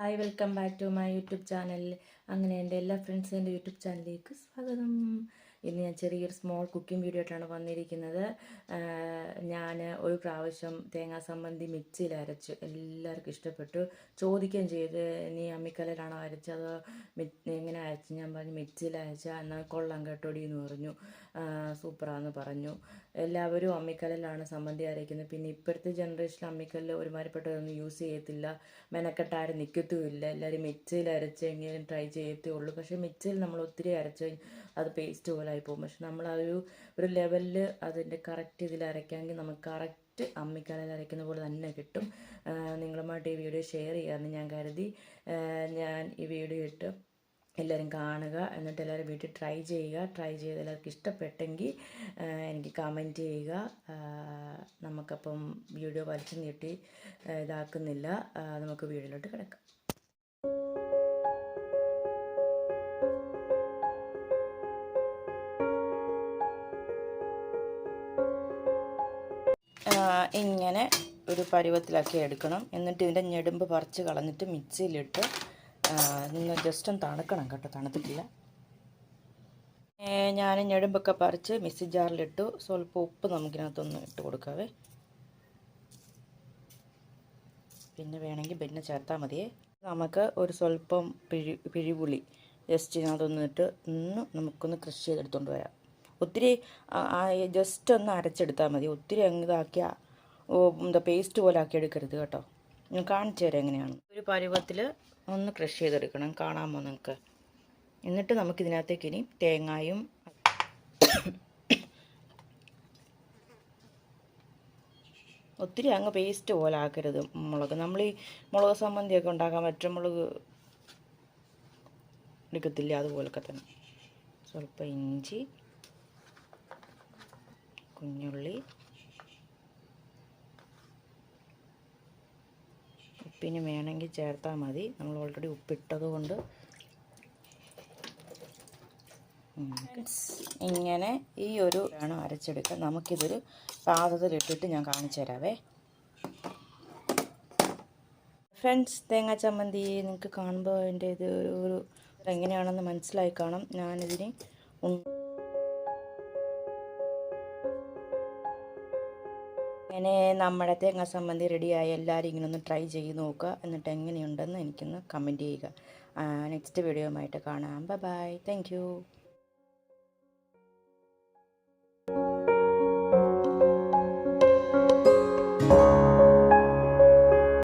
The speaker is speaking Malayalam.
Hi welcome back to my YouTube channel. അങ്ങനെ എൻ്റെ എല്ലാ ഫ്രണ്ട്സും എൻ്റെ യൂട്യൂബ് ചാനലിലേക്ക് സ്വാഗതം. ഇന്ന് ഞാൻ ചെറിയൊരു സ്മോൾ കുക്കിംഗ് വീഡിയോ ആയിട്ടാണ് വന്നിരിക്കുന്നത്. ഞാൻ ഒരു പ്രാവശ്യം തേങ്ങാ സംബന്ധി മിക്സിയിൽ അരച്ചു, എല്ലാവർക്കും ഇഷ്ടപ്പെട്ടു. ചോദിക്കുകയും ചെയ്ത്, നീ അമ്മിക്കല്ലിലാണോ അരച്ചത്, എങ്ങനെ അരച്ച്? ഞാൻ പറഞ്ഞു മിക്സിയിൽ അരച്ചാൽ എന്നാൽ കൊള്ളാം കേട്ടോടി എന്ന് പറഞ്ഞു. സൂപ്പറാന്ന് പറഞ്ഞു. എല്ലാവരും അമ്മിക്കല്ലിലാണ് സംബന്ധി അരയ്ക്കുന്നത്. പിന്നെ ഇപ്പോഴത്തെ ജനറേഷനിൽ അമ്മിക്കല്ല് ഒരുമാതിരിപ്പെട്ടതൊന്നും യൂസ് ചെയ്യത്തില്ല, മെനക്കെട്ടാരും നിൽക്കത്തുമില്ല. എല്ലാവരും മിക്സിയിൽ അരച്ച് എങ്ങനെയും ട്രൈ ചെയ്യത്തേ ഉള്ളൂ. പക്ഷേ മിക്സിയിൽ നമ്മൾ ഒത്തിരി അരച്ച് അത് പേസ്റ്റ് പോലെ ആയിപ്പോകും. പക്ഷെ നമ്മൾ ആ ഒരു ലെവലിൽ അതിൻ്റെ കറക്റ്റ് ഇതിൽ അരയ്ക്കാമെങ്കിൽ നമുക്ക് കറക്റ്റ് അമ്മിക്കല്ലിൽ അരയ്ക്കുന്ന പോലെ തന്നെ കിട്ടും. നിങ്ങളുമായിട്ട് ഈ വീഡിയോ ഷെയർ ചെയ്യാമെന്ന് ഞാൻ കരുതി. ഞാൻ ഈ വീഡിയോ ഇട്ട് എല്ലാവരും കാണുക, എന്നിട്ട് എല്ലാവരും വീട്ടിൽ ട്രൈ ചെയ്യുക. ട്രൈ ചെയ്ത് എല്ലാവർക്കും ഇഷ്ടപ്പെട്ടെങ്കിൽ എനിക്ക് കമൻറ്റ് ചെയ്യുക. നമുക്കപ്പം വീഡിയോ വലിച്ചു നീട്ടി ഇതാക്കുന്നില്ല, നമുക്ക് വീഡിയോയിലോട്ട് കിടക്കാം. ഇങ്ങനെ ഒരു പരുവത്തിലാക്കി എടുക്കണം. എന്നിട്ട് ഇതിൻ്റെ ഞെടുമ്പ് പറിച്ച് കളഞ്ഞിട്ട് മിക്സിയിലിട്ട് നിന്ന് ജസ്റ്റ് ഒന്ന് തണുക്കണം കേട്ടോ, തണുത്തിട്ടില്ല. ഞാൻ ഞെടുമ്പൊക്കെ പറിച്ച് മിക്സി ജാറിലിട്ടു. സ്വല്പം ഉപ്പ് നമുക്കിനകത്തൊന്ന് ഇട്ട് കൊടുക്കാവേ. പിന്നെ വേണമെങ്കിൽ പിന്നെ ചേർത്താൽ മതിയേ. നമുക്ക് ഒരു സ്വല്പം പിഴിപുളി ജസ്റ്റ് ഇതിനകത്തൊന്നിട്ട് നമുക്കൊന്ന് കൃഷി ചെയ്തെടുത്തുകൊണ്ട് വരാം. ഒത്തിരി ജസ്റ്റ് ഒന്ന് അരച്ചെടുത്താൽ മതി. ഒത്തിരി ഇതാക്കിയാൽ എന്താ പേസ്റ്റ് പോലെ ആക്കി എടുക്കരുത് കേട്ടോ. ഞാൻ കാണിച്ചു തരാം എങ്ങനെയാണ്. ഒരു പരുവത്തിൽ ഒന്ന് ക്രഷ് ചെയ്തെടുക്കണം, കാണാമോ നിങ്ങൾക്ക്? എന്നിട്ട് നമുക്കിതിനകത്തേക്ക് ഇനി തേങ്ങായും ഒത്തിരി അങ്ങ് പേസ്റ്റ് പോലെ ആക്കരുത് മുളക്. നമ്മൾ ഈ മുളക് സംബന്ധിയൊക്കെ ഉണ്ടാക്കാൻ പച്ചമുളക് എടുക്കത്തില്ല, അതുപോലൊക്കെ തന്നെ. സ്വല്പം ഇഞ്ചി, കുഞ്ഞുള്ളി, ഉപ്പിന് വേണമെങ്കിൽ ചേർത്താൽ മതി. നമ്മൾ ഓൾറെഡി ഉപ്പിട്ടത് കൊണ്ട്. ഇങ്ങനെ ഈ ഒരു വേണം അരച്ചെടുക്കാൻ. നമുക്കിതൊരു പാത്രത്തിലിട്ടിട്ട് ഞാൻ കാണിച്ചു തരാവേ. ഫ്രണ്ട്സ്, തേങ്ങാ ചമ്മന്തി നിങ്ങൾക്ക് കാണുമ്പോൾ അതിൻ്റെ ഇത് ഒരു എങ്ങനെയാണെന്ന് മനസ്സിലായി കാണും. ഞാനിതിന് അങ്ങനെ നമ്മുടെ തേങ്ങാ ചമ്മന്തി റെഡിയായി. എല്ലാവരും ഇങ്ങനെ ഒന്ന് ട്രൈ ചെയ്ത് നോക്കുക, എന്നിട്ട് എങ്ങനെയുണ്ടെന്ന് എനിക്കൊന്ന് കമൻറ്റ് ചെയ്യുക. നെക്സ്റ്റ് വീഡിയോയുമായിട്ട് കാണാം. Bye bye. Thank you.